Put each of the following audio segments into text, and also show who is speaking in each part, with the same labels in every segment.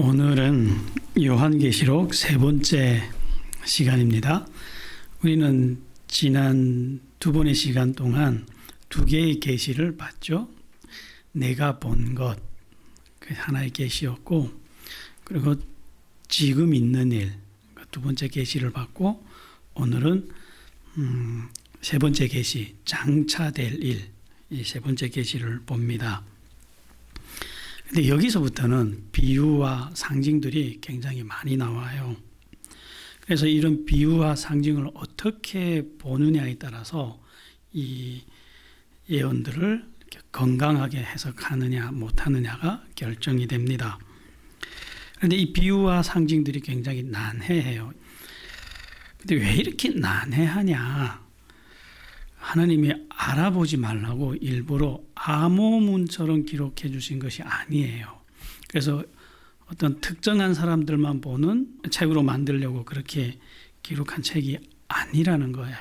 Speaker 1: 오늘은 요한계시록 세 번째 시간입니다. 우리는 지난 두 번의 시간 동안 두 개의 계시를 봤죠. 내가 본 것, 그 하나의 계시였고, 그리고 지금 있는 일, 두 번째 계시를 봤고, 오늘은 세 번째 계시, 장차될 일, 이 세 번째 계시를 봅니다. 근데 여기서부터는 비유와 상징들이 굉장히 많이 나와요. 그래서 이런 비유와 상징을 어떻게 보느냐에 따라서 이 예언들을 이렇게 건강하게 해석하느냐 못하느냐가 결정이 됩니다. 그런데 이 비유와 상징들이 굉장히 난해해요. 근데 왜 이렇게 난해하냐? 하나님이 알아보지 말라고 일부러 암호문처럼 기록해 주신 것이 아니에요. 그래서 어떤 특정한 사람들만 보는 책으로 만들려고 그렇게 기록한 책이 아니라는 거예요.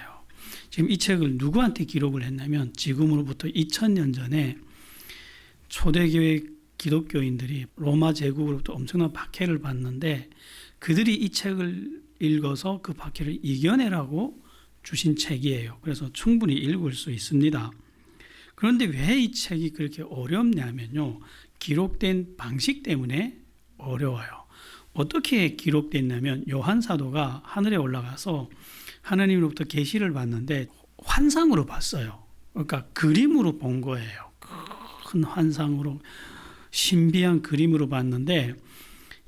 Speaker 1: 지금 이 책을 누구한테 기록을 했냐면 지금으로부터 2000년 전에 초대교회 기독교인들이 로마 제국으로부터 엄청난 박해를 받는데 그들이 이 책을 읽어서 그 박해를 이겨내라고 주신 책이에요. 그래서 충분히 읽을 수 있습니다. 그런데 왜 이 책이 그렇게 어렵냐면요. 기록된 방식 때문에 어려워요. 어떻게 기록됐냐면 요한 사도가 하늘에 올라가서 하나님으로부터 계시를 받는데 환상으로 봤어요. 그러니까 그림으로 본 거예요. 큰 환상으로 신비한 그림으로 봤는데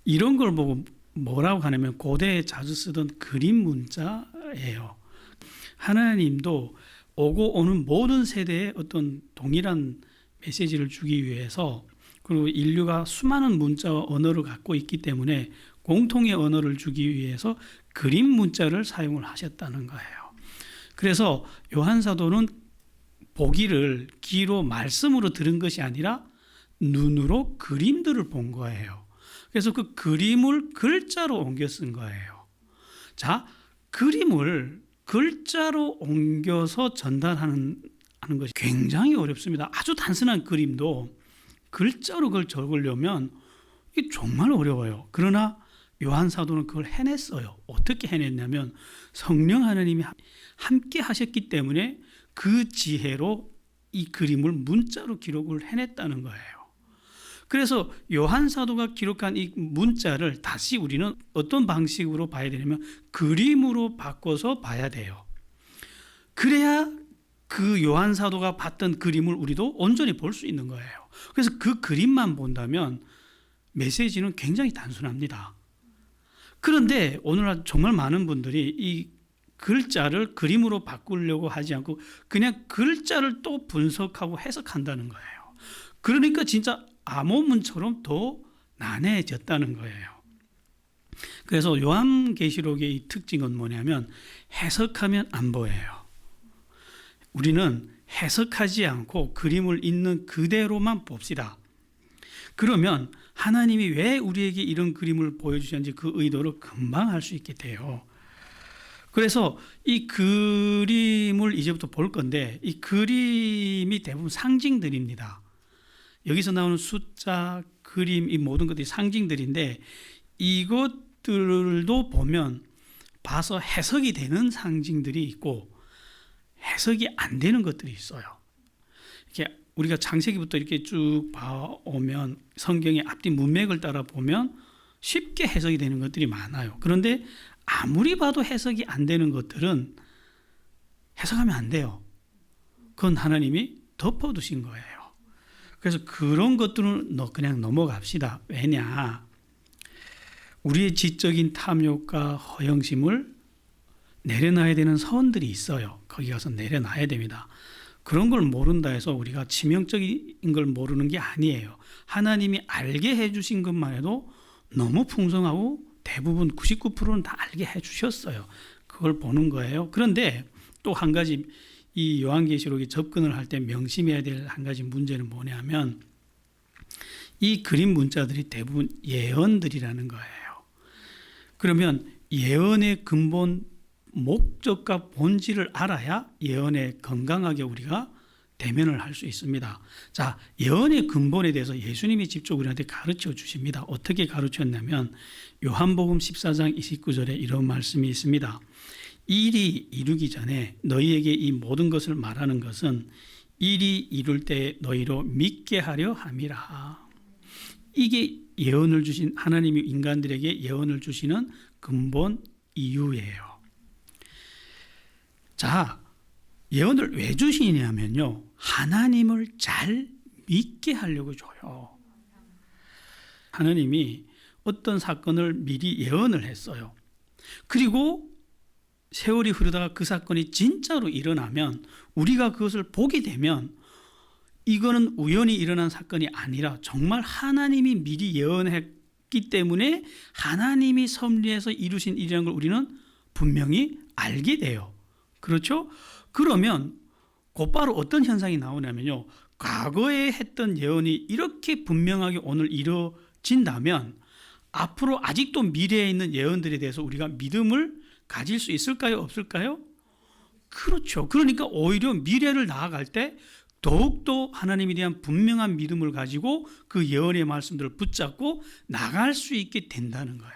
Speaker 1: 이런 걸 보고 뭐라고 하냐면 고대에 자주 쓰던 그림 문자예요. 하나님도 오고 오는 모든 세대에 어떤 동일한 메시지를 주기 위해서 그리고 인류가 수많은 문자와 언어를 갖고 있기 때문에 공통의 언어를 주기 위해서 그림 문자를 사용을 하셨다는 거예요. 그래서 요한 사도는 보기를 귀로 말씀으로 들은 것이 아니라 눈으로 그림들을 본 거예요. 그래서 그 그림을 글자로 옮겨 쓴 거예요. 자, 그림을 글자로 옮겨서 전달하는 것이 굉장히 어렵습니다. 아주 단순한 그림도 글자로 그걸 적으려면 이게 정말 어려워요. 그러나 요한 사도는 그걸 해냈어요. 어떻게 해냈냐면 성령 하나님이 함께 하셨기 때문에 그 지혜로 이 그림을 문자로 기록을 해냈다는 거예요. 그래서 요한 사도가 기록한 이 문자를 다시 우리는 어떤 방식으로 봐야 되냐면 그림으로 바꿔서 봐야 돼요. 그래야 그 요한 사도가 봤던 그림을 우리도 온전히 볼 수 있는 거예요. 그래서 그 그림만 본다면 메시지는 굉장히 단순합니다. 그런데 오늘날 정말 많은 분들이 이 글자를 그림으로 바꾸려고 하지 않고 그냥 글자를 또 분석하고 해석한다는 거예요. 그러니까 진짜 암호문처럼 더 난해졌다는 거예요. 그래서 요한계시록의 이 특징은 뭐냐면 해석하면 안 보여요. 우리는 해석하지 않고 그림을 있는 그대로만 봅시다. 그러면 하나님이 왜 우리에게 이런 그림을 보여주셨는지 그 의도를 금방 알 수 있게 돼요. 그래서 이 그림을 이제부터 볼 건데 이 그림이 대부분 상징들입니다. 여기서 나오는 숫자, 그림, 이 모든 것들이 상징들인데 이것들도 보면 봐서 해석이 되는 상징들이 있고 해석이 안 되는 것들이 있어요. 이렇게 우리가 창세기부터 이렇게 쭉 봐오면 성경의 앞뒤 문맥을 따라 보면 쉽게 해석이 되는 것들이 많아요. 그런데 아무리 봐도 해석이 안 되는 것들은 해석하면 안 돼요. 그건 하나님이 덮어두신 거예요. 그래서 그런 것들은 그냥 넘어갑시다. 왜냐? 우리의 지적인 탐욕과 허영심을 내려놔야 되는 서원들이 있어요. 거기 가서 내려놔야 됩니다. 그런 걸 모른다 해서 우리가 치명적인 걸 모르는 게 아니에요. 하나님이 알게 해주신 것만 해도 너무 풍성하고 대부분 99%는 다 알게 해주셨어요. 그걸 보는 거예요. 그런데 또 한 가지 이 요한계시록에 접근을 할 때 명심해야 될 한 가지 문제는 뭐냐면 이 그림 문자들이 대부분 예언들이라는 거예요. 그러면 예언의 근본 목적과 본질을 알아야 예언에 건강하게 우리가 대면을 할 수 있습니다. 자, 예언의 근본에 대해서 예수님이 직접 우리한테 가르쳐 주십니다. 어떻게 가르쳤냐면 요한복음 14장 29절에 이런 말씀이 있습니다. 일이 이루기 전에 너희에게 이 모든 것을 말하는 것은 일이 이룰 때 너희로 믿게 하려 함이라. 이게 예언을 주신 하나님이 인간들에게 예언을 주시는 근본 이유예요. 자, 예언을 왜 주시냐면요, 하나님을 잘 믿게 하려고 줘요. 하나님이 어떤 사건을 미리 예언을 했어요. 그리고 세월이 흐르다가 그 사건이 진짜로 일어나면 우리가 그것을 보게 되면 이거는 우연히 일어난 사건이 아니라 정말 하나님이 미리 예언했기 때문에 하나님이 섭리해서 이루신 일이라는 걸 우리는 분명히 알게 돼요. 그렇죠? 그러면 곧바로 어떤 현상이 나오냐면요, 과거에 했던 예언이 이렇게 분명하게 오늘 이루어진다면 앞으로 아직도 미래에 있는 예언들에 대해서 우리가 믿음을 가질 수 있을까요? 없을까요? 그렇죠. 그러니까 오히려 미래를 나아갈 때 더욱더 하나님에 대한 분명한 믿음을 가지고 그 예언의 말씀들을 붙잡고 나갈 수 있게 된다는 거예요.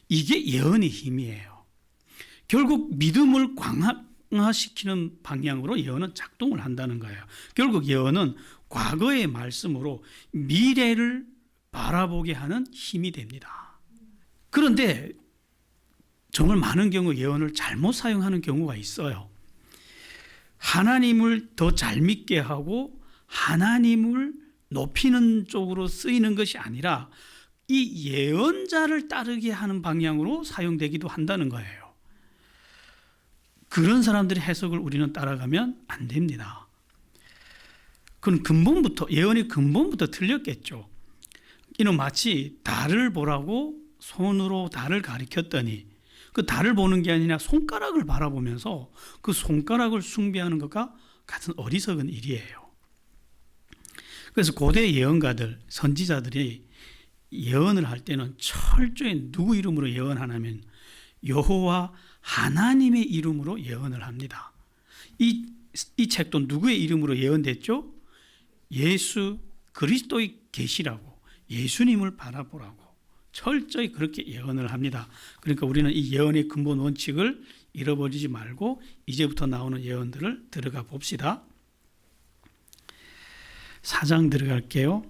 Speaker 1: 이게 예언의 힘이에요. 결국 믿음을 강화시키는 방향으로 예언은 작동을 한다는 거예요. 결국 예언은 과거의 말씀으로 미래를 바라보게 하는 힘이 됩니다. 그런데 정말 많은 경우 예언을 잘못 사용하는 경우가 있어요. 하나님을 더 잘 믿게 하고 하나님을 높이는 쪽으로 쓰이는 것이 아니라 이 예언자를 따르게 하는 방향으로 사용되기도 한다는 거예요. 그런 사람들의 해석을 우리는 따라가면 안 됩니다. 그건 근본부터, 예언의 근본부터 틀렸겠죠. 이는 마치 달을 보라고 손으로 달을 가리켰더니 그 달을 보는 게 아니라 손가락을 바라보면서 그 손가락을 숭배하는 것과 같은 어리석은 일이에요. 그래서 고대 예언가들, 선지자들이 예언을 할 때는 철저히 누구 이름으로 예언하냐면 여호와 하나님의 이름으로 예언을 합니다. 이 책도 누구의 이름으로 예언됐죠? 예수 그리스도의 계시라고, 예수님을 바라보라고 철저히 그렇게 예언을 합니다. 그러니까 우리는 이 예언의 근본 원칙을 잃어버리지 말고 이제부터 나오는 예언들을 들어가 봅시다. 4장 들어갈게요.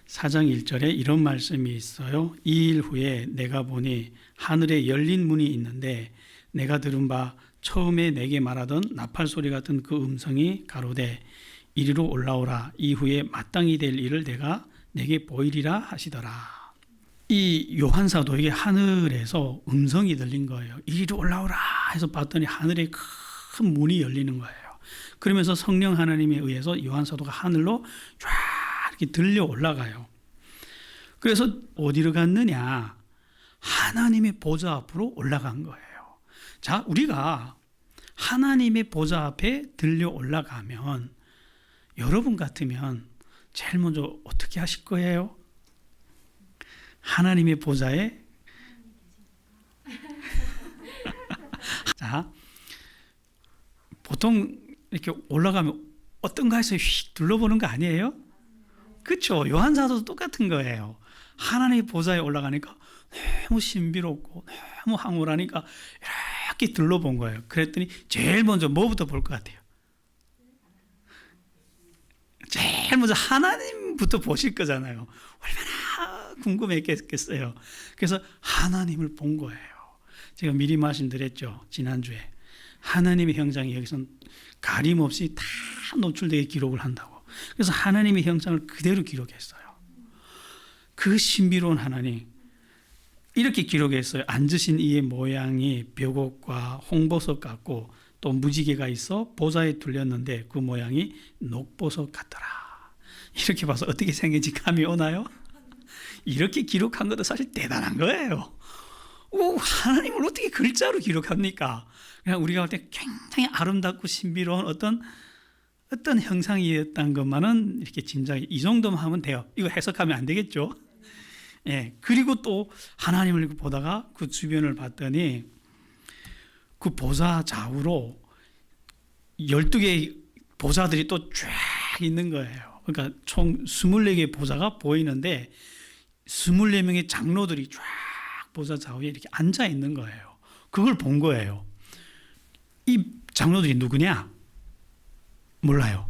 Speaker 1: 4장 1절에 이런 말씀이 있어요. 이 일 후에 내가 보니 하늘에 열린 문이 있는데 내가 들은 바 처음에 내게 말하던 나팔 소리 같은 그 음성이 가로되 이리로 올라오라. 이후에 마땅히 될 일을 내게 보이리라 하시더라. 이 요한 사도에게 하늘에서 음성이 들린 거예요. 이리로 올라오라 해서 봤더니 하늘에 큰 문이 열리는 거예요. 그러면서 성령 하나님에 의해서 요한 사도가 하늘로 쫙 이렇게 들려 올라가요. 그래서 어디로 갔느냐? 하나님의 보좌 앞으로 올라간 거예요. 자, 우리가 하나님의 보좌 앞에 들려 올라가면 여러분 같으면 제일 먼저 어떻게 하실 거예요? 하나님의 보좌에 자, 보통 이렇게 올라가면 어떤가 해서 휙 둘러보는 거 아니에요? 그렇죠. 요한사도도 똑같은 거예요. 하나님의 보좌에 올라가니까 너무 신비롭고 너무 황홀하니까 이렇게 둘러본 거예요. 그랬더니 제일 먼저 뭐부터 볼 것 같아요? 제일 먼저 하나님부터 보실 거잖아요. 얼마나 궁금했겠어요. 그래서 하나님을 본 거예요. 제가 미리 말씀드렸죠. 지난주에. 하나님의 형상이 여기서 가림없이 다 노출되게 기록을 한다고. 그래서 하나님의 형상을 그대로 기록했어요. 그 신비로운 하나님. 이렇게 기록했어요. 앉으신 이의 모양이 벽옥과 홍보석 같고 또 무지개가 있어 보좌에 둘렸는데 그 모양이 녹보석 같더라. 이렇게 봐서 어떻게 생긴지 감이 오나요? 이렇게 기록한 것도 사실 대단한 거예요. 하나님을 어떻게 글자로 기록합니까? 그냥 우리가 볼 때 굉장히 아름답고 신비로운 어떤 형상이었던 것만은 이렇게 짐작이 이 정도만 하면 돼요. 이거 해석하면 안 되겠죠? 예. 그리고 또 하나님을 보다가 그 주변을 봤더니 그 보좌 좌우로 12개의 보좌들이 또 쫙 있는 거예요. 그러니까 총 24개의 보좌가 보이는데 24명의 장로들이 쫙 보좌 좌우에 이렇게 앉아 있는 거예요. 그걸 본 거예요. 이 장로들이 누구냐? 몰라요.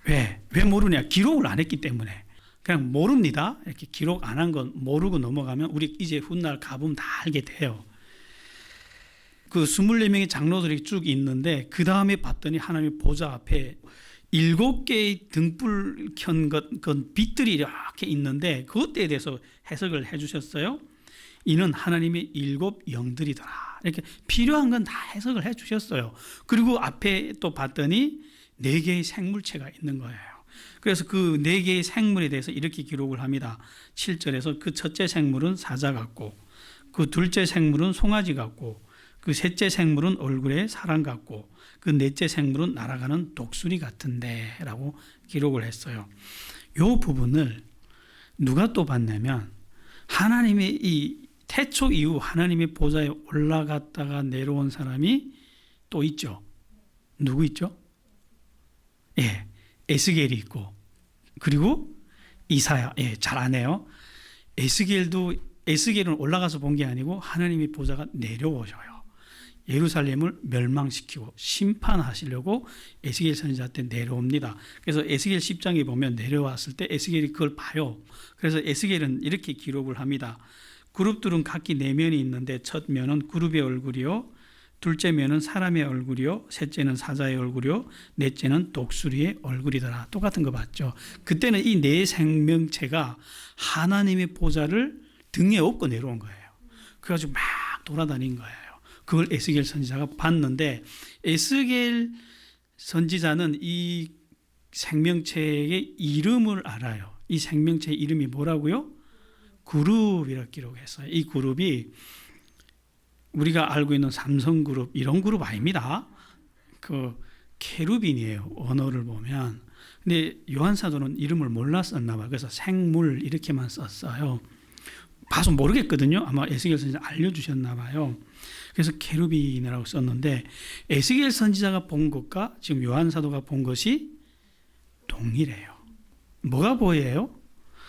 Speaker 1: 왜 모르냐? 기록을 안 했기 때문에. 그냥 모릅니다. 이렇게 기록 안 한 건 모르고 넘어가면 우리 이제 훗날 가보면 다 알게 돼요. 그 24명의 장로들이 쭉 있는데 그 다음에 봤더니 하나님의 보좌 앞에 7개의 등불 켠 건 빛들이 이렇게 있는데 그것에 대해서 해석을 해주셨어요. 이는 하나님의 7 영들이더라. 이렇게 필요한 건 다 해석을 해주셨어요. 그리고 앞에 또 봤더니 4개의 생물체가 있는 거예요. 그래서 그 4개의 생물에 대해서 이렇게 기록을 합니다. 7절에서 그 첫째 생물은 사자 같고 그 둘째 생물은 송아지 같고 그 셋째 생물은 얼굴에 사람 같고 그 넷째 생물은 날아가는 독수리 같은데 라고 기록을 했어요. 이 부분을 누가 또 봤냐면 하나님의 이 태초 이후 하나님의 보좌에 올라갔다가 내려온 사람이 또 있죠. 누구 있죠? 예, 에스겔이 있고 그리고 이사야. 예, 잘 아네요. 에스겔은 올라가서 본 게 아니고 하나님의 보좌가 내려오셔요. 예루살렘을 멸망시키고 심판하시려고 에스겔 선지자 때 내려옵니다. 그래서 에스겔 10장에 보면 내려왔을 때 에스겔이 그걸 봐요. 그래서 에스겔은 이렇게 기록을 합니다. 그룹들은 각기 4면이 있는데 첫 면은 그룹의 얼굴이요, 둘째 면은 사람의 얼굴이요, 셋째는 사자의 얼굴이요, 넷째는 독수리의 얼굴이더라. 똑같은 거 봤죠. 그때는 이 4 생명체가 하나님의 보좌를 등에 업고 내려온 거예요. 그래가지고 막 돌아다닌 거예요. 그걸 에스겔 선지자가 봤는데 에스겔 선지자는 이 생명체의 이름을 알아요. 이 생명체의 이름이 뭐라고요? 그룹이라고 기록했어요. 이 그룹이 우리가 알고 있는 삼성그룹 이런 그룹 아닙니다. 그 케루빈이에요. 언어를 보면. 근데 요한사도는 이름을 몰랐었나 봐요. 그래서 생물 이렇게만 썼어요. 봐서 모르겠거든요. 아마 에스겔 선지자 알려주셨나 봐요. 그래서 케루빈이라고 썼는데 에스겔 선지자가 본 것과 지금 요한사도가 본 것이 동일해요. 뭐가 보여요?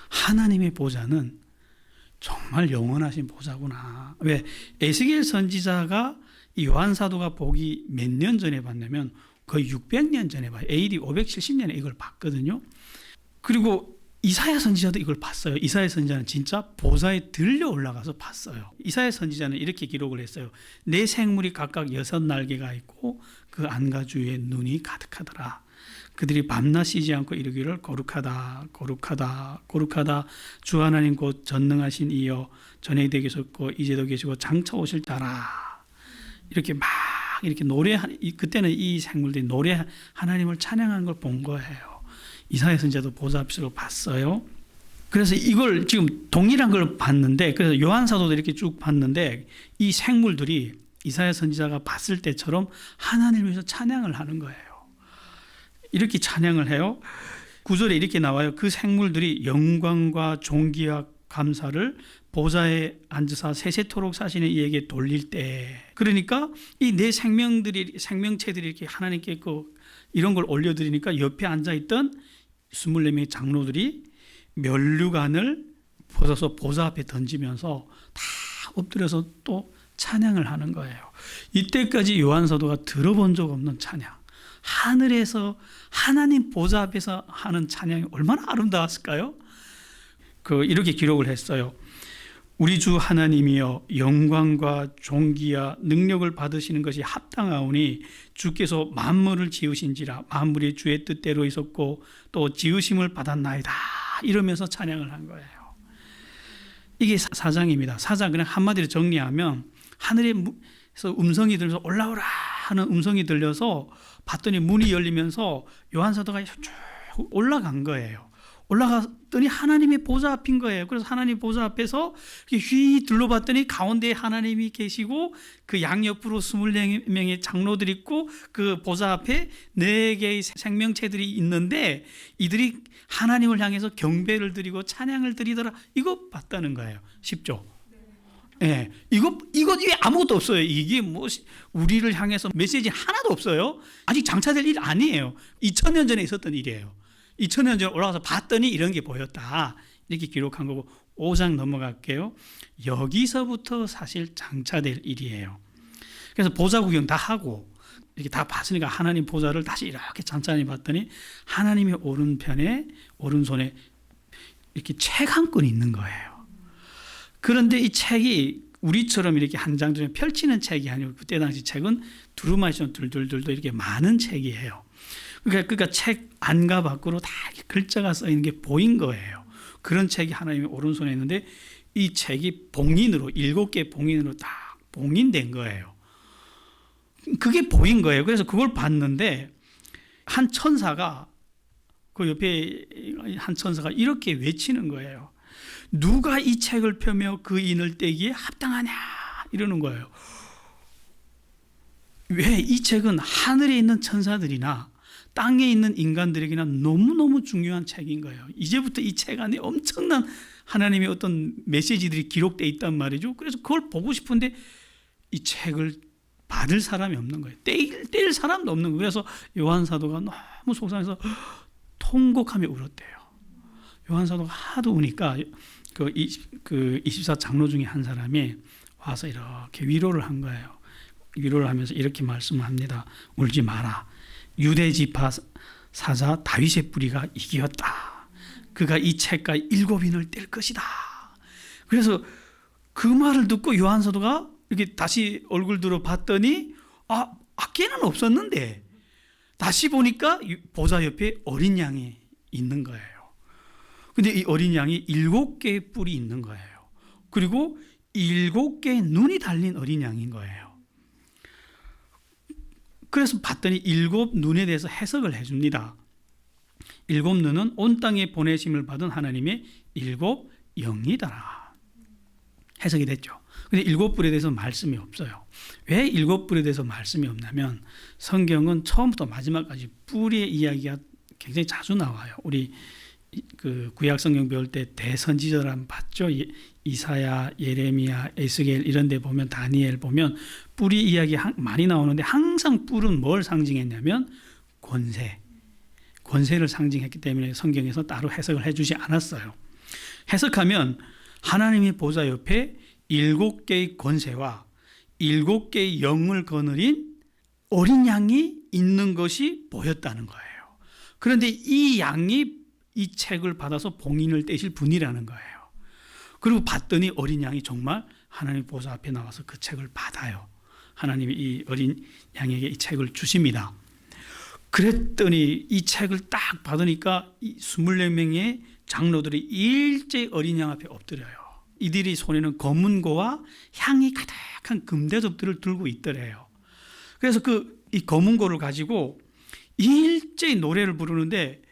Speaker 1: 하나님의 보좌는 정말 영원하신 보좌구나. 왜? 에스겔 선지자가 이 요한사도가 보기 몇 년 전에 봤냐면 거의 600년 전에 봐요. AD 570년에 이걸 봤거든요. 그리고 이사야 선지자도 이걸 봤어요. 이사야 선지자는 진짜 보좌에 들려 올라가서 봤어요. 이사야 선지자는 이렇게 기록을 했어요. 내 생물이 각각 6날개가 있고 그 안가주에 눈이 가득하더라. 그들이 밤낮 쉬지 않고 이르기를 거룩하다 거룩하다 거룩하다 주 하나님 곧 전능하신 이여 전에 계셨고 이제도 계시고 장차 오실 자라. 이렇게 막 이렇게 그때는 이 생물들이 하나님을 찬양하는 걸 본 거예요. 이사야 선지자도 보좌 앞에서 봤어요. 그래서 이걸 지금 동일한 걸 봤는데, 그래서 요한사도도 이렇게 쭉 봤는데 이 생물들이 이사야 선지자가 봤을 때처럼 하나님을 위해서 찬양을 하는 거예요. 이렇게 찬양을 해요. 9절에 이렇게 나와요. 그 생물들이 영광과 존귀와 감사를 보좌에 앉으사 세세토록 사시는 이에게 돌릴 때, 그러니까 이 내 생명체들이 이렇게 하나님께 이런 걸 올려드리니까 옆에 앉아있던 24명의 장로들이 면류관을 벗어서 보좌 앞에 던지면서 다 엎드려서 또 찬양을 하는 거예요. 이때까지 요한사도가 들어본 적 없는 찬양, 하늘에서 하나님 보좌 앞에서 하는 찬양이 얼마나 아름다웠을까요? 이렇게 기록을 했어요. 우리 주 하나님이여 영광과 존귀와 능력을 받으시는 것이 합당하오니 주께서 만물을 지으신지라 만물이 주의 뜻대로 있었고 또 지으심을 받았나이다. 이러면서 찬양을 한 거예요. 이게 사장입니다. 사장 그냥 한마디로 정리하면 하늘에서 음성이 들려서 올라오라 하는 음성이 들려서 봤더니 문이 열리면서 요한사도가 쭉 올라간 거예요. 올라갔더니 하나님의 보좌 앞인 거예요. 그래서 하나님 보좌 앞에서 휘 둘러봤더니 가운데에 하나님이 계시고 그 양옆으로 24명의 장로들이 있고 그 보좌 앞에 4개의 생명체들이 있는데 이들이 하나님을 향해서 경배를 드리고 찬양을 드리더라. 이거 봤다는 거예요. 쉽죠? 예, 이거 아무것도 없어요. 이게 뭐 우리를 향해서 메시지 하나도 없어요. 아직 장차될 일 아니에요. 2000년 전에 있었던 일이에요. 2000년 전에 올라가서 봤더니 이런 게 보였다. 이렇게 기록한 거고 5장 넘어갈게요. 여기서부터 사실 장차될 일이에요. 그래서 보좌 구경 다 하고 이렇게 다 봤으니까 하나님 보좌를 다시 이렇게 찬찬히 봤더니 하나님의 오른편에 오른손에 이렇게 책 한 권 있는 거예요. 그런데 이 책이 우리처럼 이렇게 한 장 중에 펼치는 책이 아니고 그때 당시 책은 두루마리처럼 둘둘둘 이렇게 많은 책이에요. 그러니까 책 안과 밖으로 다 이렇게 글자가 써 있는 게 보인 거예요. 그런 책이 하나님의 오른손에 있는데 이 책이 봉인으로 7개 봉인으로 다 봉인된 거예요. 그게 보인 거예요. 그래서 그걸 봤는데 한 천사가 그 옆에 한 천사가 이렇게 외치는 거예요. 누가 이 책을 펴며 그 인을 떼기에 합당하냐 이러는 거예요. 왜? 이 책은 하늘에 있는 천사들이나 땅에 있는 인간들에게나 너무너무 중요한 책인 거예요. 이제부터 이 책 안에 엄청난 하나님의 어떤 메시지들이 기록되어 있단 말이죠. 그래서 그걸 보고 싶은데 이 책을 받을 사람이 없는 거예요. 뗄 사람도 없는 거예요. 그래서 요한 사도가 너무 속상해서 통곡하며 울었대요. 요한 사도가 하도 우니까 그 24 장로 중에 한 사람이 와서 이렇게 위로를 한 거예요. 위로를 하면서 이렇게 말씀을 합니다. 울지 마라. 유대 지파 사자 다윗의 뿌리가 이기었다. 그가 이 책과 7인을 뗄 것이다. 그래서 그 말을 듣고 요한 사도가 이렇게 다시 얼굴 들어 봤더니 걔는 없었는데 다시 보니까 보좌 옆에 어린 양이 있는 거예요. 근데 이 어린 양이 7개의 뿔이 있는 거예요. 그리고 7개의 눈이 달린 어린 양인 거예요. 그래서 봤더니 7눈에 대해서 해석을 해줍니다. 7눈은 온 땅에 보내심을 받은 하나님의 7영이더라. 해석이 됐죠. 근데 7뿔에 대해서 말씀이 없어요. 왜 7뿔에 대해서 말씀이 없냐면 성경은 처음부터 마지막까지 뿔의 이야기가 굉장히 자주 나와요. 우리 그 구약 성경 배울 때 대선지자를 한번 봤죠. 이사야, 예레미야, 에스겔 이런 데 보면 다니엘 보면 뿔이 이야기 많이 나오는데 항상 뿔은 뭘 상징했냐면 권세를 상징했기 때문에 성경에서 따로 해석을 해주지 않았어요. 해석하면 하나님의 보좌 옆에 7개의 권세와 7개의 영을 거느린 어린 양이 있는 것이 보였다는 거예요. 그런데 이 양이 이 책을 받아서 봉인을 떼실 분이라는 거예요. 그리고 봤더니 어린 양이 정말 하나님 보좌 앞에 나와서 그 책을 받아요. 하나님이 이 어린 양에게 이 책을 주십니다. 그랬더니 이 책을 딱 받으니까 이 24명의 장로들이 일제히 어린 양 앞에 엎드려요. 이들이 손에는 검은고와 향이 가득한 금대접들을 들고 있더래요. 그래서 이 검은고를 가지고 일제히 노래를 부르는데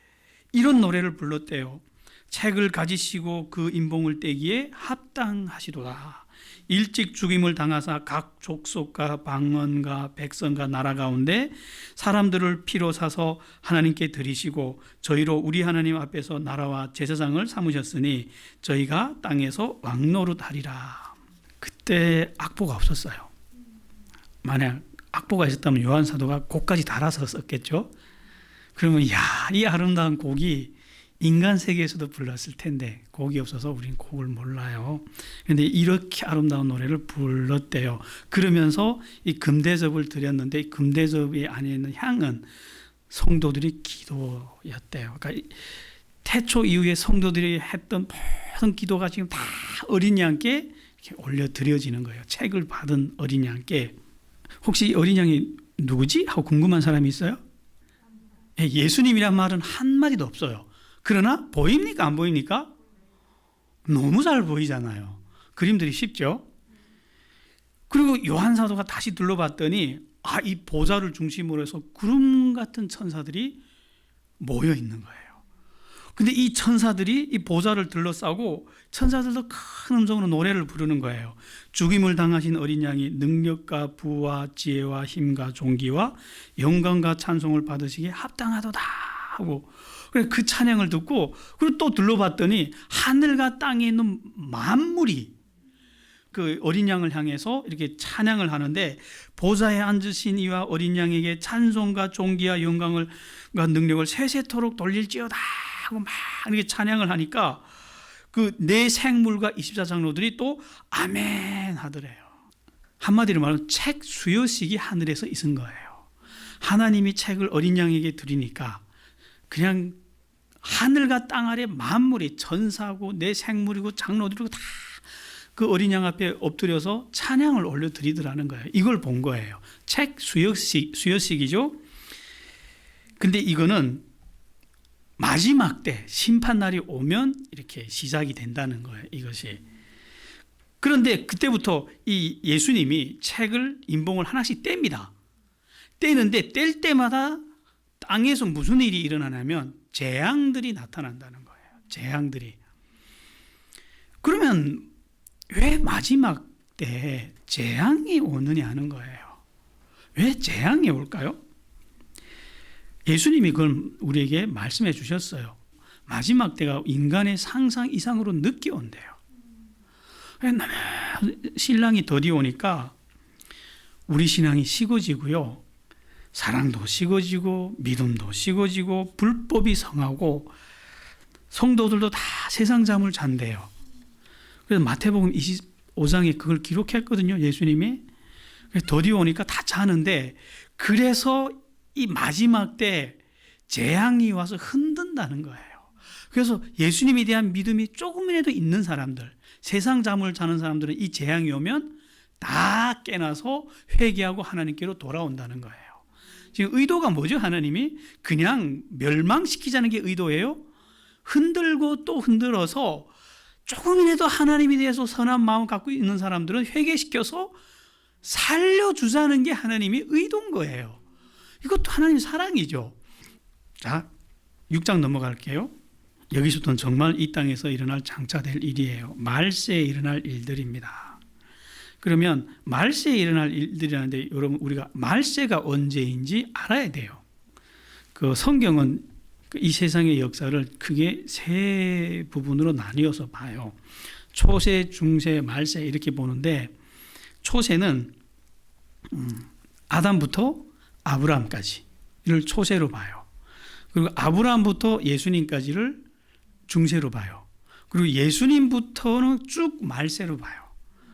Speaker 1: 이런 노래를 불렀대요. 책을 가지시고 그 인봉을 떼기에 합당하시도다. 일찍 죽임을 당하사 각 족속과 방언과 백성과 나라 가운데 사람들을 피로 사서 하나님께 드리시고 저희로 우리 하나님 앞에서 나라와 제사장을 삼으셨으니 저희가 땅에서 왕노릇하리라. 그때 악보가 없었어요. 만약 악보가 있었다면 요한 사도가 곡까지 달아서 썼겠죠. 그러면 이 아름다운 곡이 인간 세계에서도 불렀을 텐데 곡이 없어서 우리는 곡을 몰라요. 그런데 이렇게 아름다운 노래를 불렀대요. 그러면서 이 금대접을 드렸는데 이 금대접이 안에 있는 향은 성도들의 기도였대요. 그러니까 태초 이후에 성도들이 했던 모든 기도가 지금 다 어린 양께 이렇게 올려드려지는 거예요. 책을 받은 어린 양께. 혹시 이 어린 양이 누구지? 하고 궁금한 사람이 있어요? 예수님이란 말은 한마디도 없어요. 그러나 보입니까? 안 보입니까? 너무 잘 보이잖아요. 그림들이 쉽죠? 그리고 요한 사도가 다시 둘러봤더니 이 보좌를 중심으로 해서 구름 같은 천사들이 모여 있는 거예요. 근데 이 천사들이 이 보좌를 둘러싸고 천사들도 큰 음성으로 노래를 부르는 거예요. 죽임을 당하신 어린 양이 능력과 부와 지혜와 힘과 존귀와 영광과 찬송을 받으시기에 합당하도다 하고 그 찬양을 듣고 그리고 또 둘러봤더니 하늘과 땅에 있는 만물이 그 어린 양을 향해서 이렇게 찬양을 하는데 보좌에 앉으신 이와 어린 양에게 찬송과 존귀와 영광과 능력을 세세토록 돌릴지어다 하고 막 이렇게 찬양을 하니까 그 네 생물과 24장로들이 또 아멘 하더래요. 한마디로 말하면 책 수여식이 하늘에서 있은 거예요. 하나님이 책을 어린 양에게 드리니까 그냥 하늘과 땅 아래 만물이 전사고 내 생물이고 장로들이고 다 그 어린 양 앞에 엎드려서 찬양을 올려드리더라는 거예요. 이걸 본 거예요. 책 수여식이죠. 근데 이거는 마지막 때 심판날이 오면 이렇게 시작이 된다는 거예요. 이것이. 그런데 그때부터 이 예수님이 책을 인봉을 하나씩 뗍니다. 떼는데 뗄 때마다 땅에서 무슨 일이 일어나냐면 재앙들이 나타난다는 거예요. 재앙들이. 그러면 왜 마지막 때 재앙이 오느냐 하는 거예요. 왜 재앙이 올까요? 예수님이 그걸 우리에게 말씀해 주셨어요. 마지막 때가 인간의 상상 이상으로 늦게 온대요. 신랑이 더디 오니까 우리 신앙이 식어지고요. 사랑도 식어지고 믿음도 식어지고 불법이 성하고 성도들도 다 세상 잠을 잔대요. 그래서 마태복음 25장에 그걸 기록했거든요. 예수님이. 더디 오니까 다 자는데 그래서 이 마지막 때 재앙이 와서 흔든다는 거예요. 그래서 예수님에 대한 믿음이 조금이라도 있는 사람들, 세상 잠을 자는 사람들은 이 재앙이 오면 다 깨나서 회개하고 하나님께로 돌아온다는 거예요. 지금 의도가 뭐죠? 하나님이 그냥 멸망시키자는 게 의도예요. 흔들고 또 흔들어서 조금이라도 하나님에 대해서 선한 마음 갖고 있는 사람들은 회개시켜서 살려주자는 게 하나님의 의도인 거예요. 이것도 하나님의 사랑이죠. 자, 6장 넘어갈게요. 여기서부터는 정말 이 땅에서 일어날 장차될 일이에요. 말세에 일어날 일들입니다. 그러면 말세에 일어날 일들이라는데 여러분 우리가 말세가 언제인지 알아야 돼요. 그 성경은 이 세상의 역사를 크게 세 부분으로 나뉘어서 봐요. 초세, 중세, 말세 이렇게 보는데 초세는 아담부터 아브라함까지를 초세로 봐요. 그리고 아브라함부터 예수님까지를 중세로 봐요. 그리고 예수님부터는 쭉 말세로 봐요.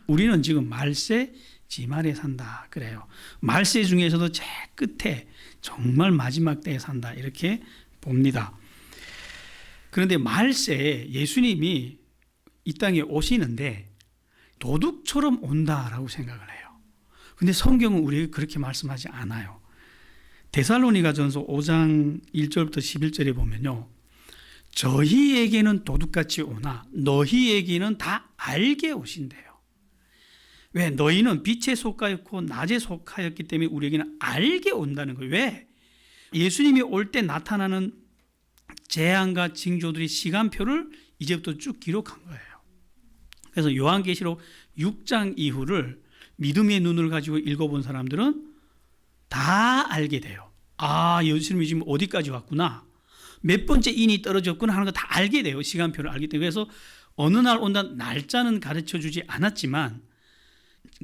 Speaker 1: 우리는 지금 말세 지말에 산다 그래요. 말세 중에서도 제일 끝에 정말 마지막 때에 산다 이렇게 봅니다. 그런데 말세에 예수님이 이 땅에 오시는데 도둑처럼 온다라고 생각을 해요. 근데 성경은 우리에게 그렇게 말씀하지 않아요. 데살로니가전서 5장 1절부터 11절에 보면요. 저희에게는 도둑같이 오나 너희에게는 다 알게 오신대요. 왜? 너희는 빛에 속하였고 낮에 속하였기 때문에 우리에게는 알게 온다는 거예요. 왜? 예수님이 올 때 나타나는 재앙과 징조들이 시간표를 이제부터 쭉 기록한 거예요. 그래서 요한계시록 6장 이후를 믿음의 눈을 가지고 읽어본 사람들은 다 알게 돼요. 아, 예수님이 지금 어디까지 왔구나. 몇 번째 인이 떨어졌구나 하는 거 다 알게 돼요. 시간표를 알기 때문에. 그래서 어느 날 온다 날짜는 가르쳐 주지 않았지만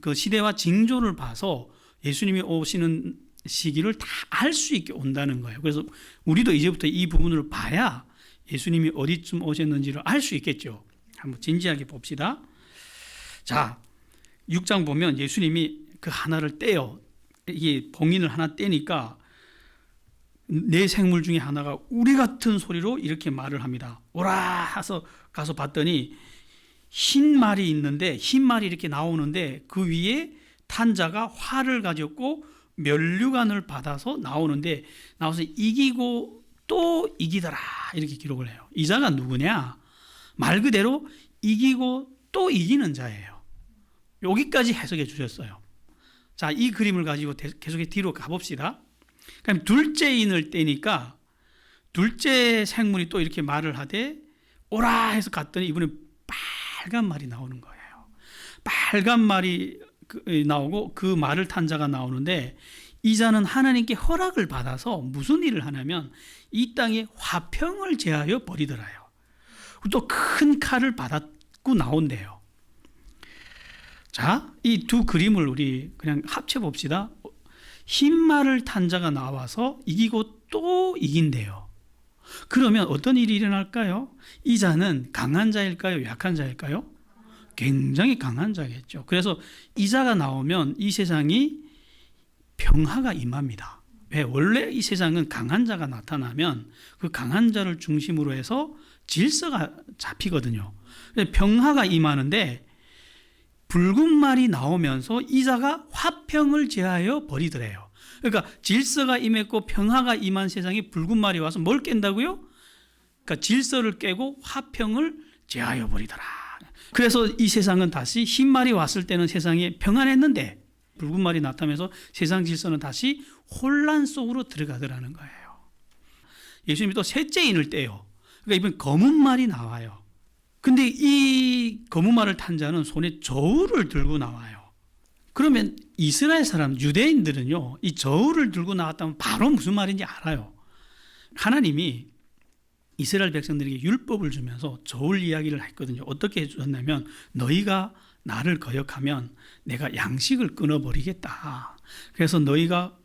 Speaker 1: 그 시대와 징조를 봐서 예수님이 오시는 시기를 다 알 수 있게 온다는 거예요. 그래서 우리도 이제부터 이 부분을 봐야 예수님이 어디쯤 오셨는지를 알 수 있겠죠. 한번 진지하게 봅시다. 자, 6장 보면 예수님이 그 하나를 떼요. 이게 봉인을 하나 떼니까 네 생물 중에 하나가 우리 같은 소리로 이렇게 말을 합니다. 오라 해서 가서 봤더니 흰 말이 있는데 흰 말이 이렇게 나오는데 그 위에 탄자가 활을 가졌고 면류관을 받아서 나오는데 나와서 이기고 또 이기더라 이렇게 기록을 해요. 이 자가 누구냐? 말 그대로 이기고 또 이기는 자예요. 여기까지 해석해 주셨어요. 자, 이 그림을 가지고 계속 뒤로 가봅시다. 그럼 둘째 인을 떼니까 둘째 생물이 또 이렇게 말을 하되 오라 해서 갔더니 이번에 빨간 말이 나오는 거예요. 빨간 말이 나오고 그 말을 탄 자가 나오는데 이 자는 하나님께 허락을 받아서 무슨 일을 하냐면 이 땅에 화평을 제하여 버리더라요. 또 큰 칼을 받았고 나온대요. 자, 이 두 그림을 우리 그냥 합쳐 봅시다. 흰 말을 탄 자가 나와서 이기고 또 이긴대요. 그러면 어떤 일이 일어날까요? 이 자는 강한 자일까요? 약한 자일까요? 굉장히 강한 자겠죠. 그래서 이 자가 나오면 이 세상이 평화가 임합니다. 왜? 원래 이 세상은 강한 자가 나타나면 그 강한 자를 중심으로 해서 질서가 잡히거든요. 평화가 임하는데 붉은 말이 나오면서 이 자가 화평을 제하여 버리더래요. 그러니까 질서가 임했고 평화가 임한 세상에 붉은 말이 와서 뭘 깬다고요? 그러니까 질서를 깨고 화평을 제하여 버리더라. 그래서 이 세상은 다시 흰 말이 왔을 때는 세상이 평안했는데 붉은 말이 나타나면서 세상 질서는 다시 혼란 속으로 들어가더라는 거예요. 예수님이 또 셋째 인을 떼요. 그러니까 이번 검은 말이 나와요. 근데 이 검은 말을 탄 자는 손에 저울을 들고 나와요. 그러면 이스라엘 사람, 유대인들은요, 이 저울을 들고 나왔다면 바로 무슨 말인지 알아요. 하나님이 이스라엘 백성들에게 율법을 주면서 저울 이야기를 했거든요. 어떻게 해주셨냐면 너희가 나를 거역하면 내가 양식을 끊어버리겠다. 그래서 너희가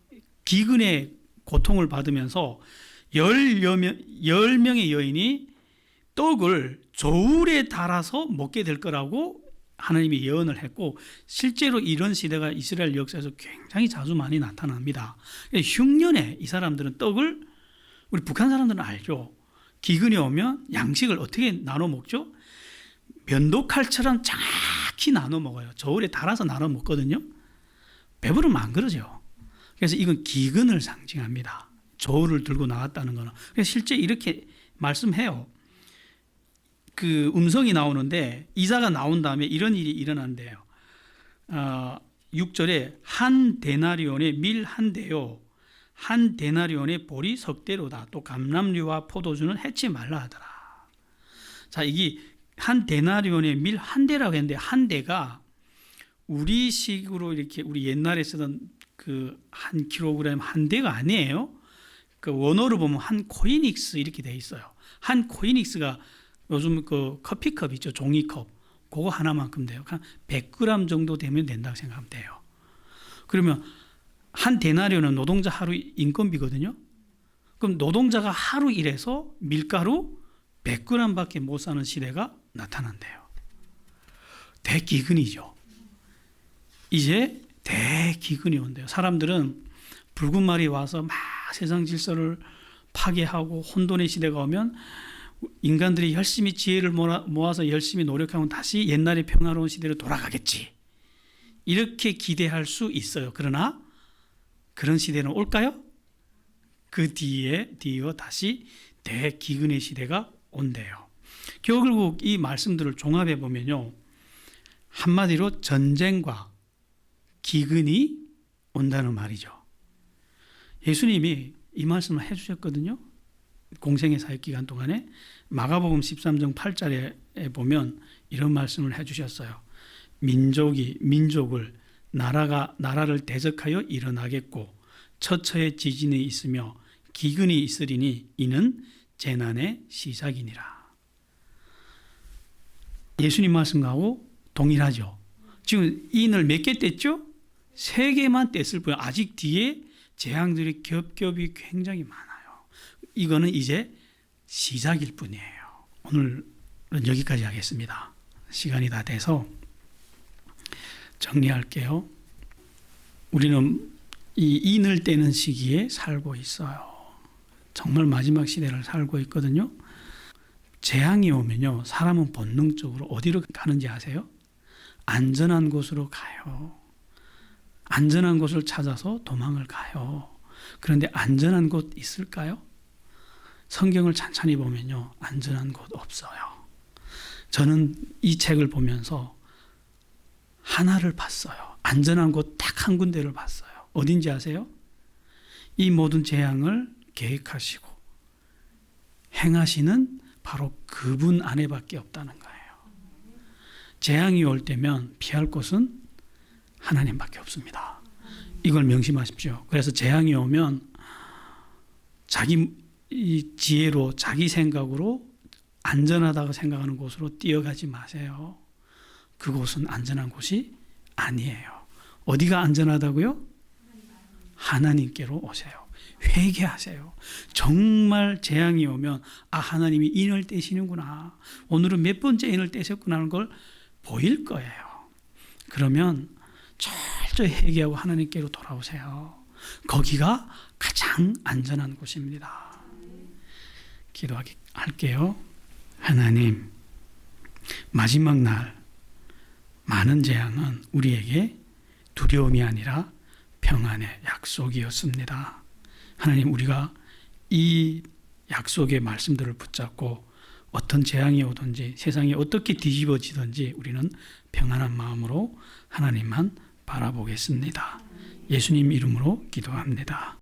Speaker 1: 기근의 고통을 받으면서 10명의 여인이 떡을 저울에 달아서 먹게 될 거라고 하나님이 예언을 했고 실제로 이런 시대가 이스라엘 역사에서 굉장히 자주 많이 나타납니다. 흉년에 이 사람들은 떡을 우리 북한 사람들은 알죠. 기근이 오면 양식을 어떻게 나눠 먹죠? 면도칼처럼 정확히 나눠 먹어요. 저울에 달아서 나눠 먹거든요. 배부르면 안 그러죠. 그래서 이건 기근을 상징합니다. 저울을 들고 나왔다는 거는. 그래서 실제 이렇게 말씀해요. 그 음성이 나오는데 이자가 나온 다음에 이런 일이 일어난대요. 6절에 한 데나리온의 밀 한 대요. 한 데나리온의 보리 석대로다. 또 감람류와 포도주는 해치 말라 하더라. 자, 이게 한 데나리온의 밀 한 대라고 했는데 한 대가 우리식으로 이렇게 우리 옛날에 쓰던 그 한 킬로그램 한 대가 아니에요. 그 원어로 보면 한 코이닉스 이렇게 돼 있어요. 한 코이닉스가 요즘 그 커피컵 있죠. 종이컵. 그거 하나만큼 돼요. 한 100g 정도 되면 된다고 생각하면 돼요. 그러면 한 데나리온은 노동자 하루 인건비거든요. 그럼 노동자가 하루 일해서 밀가루 100g밖에 못 사는 시대가 나타난대요. 대기근이죠. 이제 대기근이 온대요. 사람들은 붉은 말이 와서 막 세상 질서를 파괴하고 혼돈의 시대가 오면 인간들이 열심히 지혜를 모아서 열심히 노력하면 다시 옛날의 평화로운 시대로 돌아가겠지. 이렇게 기대할 수 있어요. 그러나 그런 시대는 올까요? 그 뒤에 다시 대기근의 시대가 온대요. 결국 이 말씀들을 종합해 보면요. 한마디로 전쟁과 기근이 온다는 말이죠. 예수님이 이 말씀을 해주셨거든요. 공생의 사역 기간 동안에 마가복음 13장 8절에 보면 이런 말씀을 해주셨어요. 민족을 나라를 대적하여 일어나겠고 처처의 지진이 있으며 기근이 있으리니 이는 재난의 시작이니라. 예수님 말씀하고 동일하죠. 지금 인을 몇 개 뗐죠? 3개만 뗐을 뿐 아직 뒤에 재앙들이 겹겹이 굉장히 많아요. 이거는 이제 시작일 뿐이에요. 오늘은 여기까지 하겠습니다. 시간이 다 돼서 정리할게요. 우리는 이 인을 떼는 시기에 살고 있어요. 정말 마지막 시대를 살고 있거든요. 재앙이 오면요, 사람은 본능적으로 어디로 가는지 아세요? 안전한 곳으로 가요. 안전한 곳을 찾아서 도망을 가요. 그런데 안전한 곳 있을까요? 성경을 찬찬히 보면요, 안전한 곳 없어요. 저는 이 책을 보면서 하나를 봤어요. 안전한 곳 딱 한 군데를 봤어요. 어딘지 아세요? 이 모든 재앙을 계획하시고 행하시는 바로 그분 안에밖에 없다는 거예요. 재앙이 올 때면 피할 곳은 하나님밖에 없습니다. 이걸 명심하십시오. 그래서 재앙이 오면 자기 지혜로 자기 생각으로 안전하다고 생각하는 곳으로 뛰어가지 마세요. 그곳은 안전한 곳이 아니에요. 어디가 안전하다고요? 하나님께로 오세요. 회개하세요. 정말 재앙이 오면 하나님이 인을 떼시는구나. 오늘은 몇 번째 인을 떼셨구나 하는 걸 보일 거예요. 그러면 철저히 회개하고 하나님께로 돌아오세요. 거기가 가장 안전한 곳입니다. 기도할게요. 하나님, 마지막 날 많은 재앙은 우리에게 두려움이 아니라 평안의 약속이었습니다. 하나님, 우리가 이 약속의 말씀들을 붙잡고 어떤 재앙이 오든지 세상이 어떻게 뒤집어지든지 우리는 평안한 마음으로 하나님만 바라보겠습니다. 예수님 이름으로 기도합니다.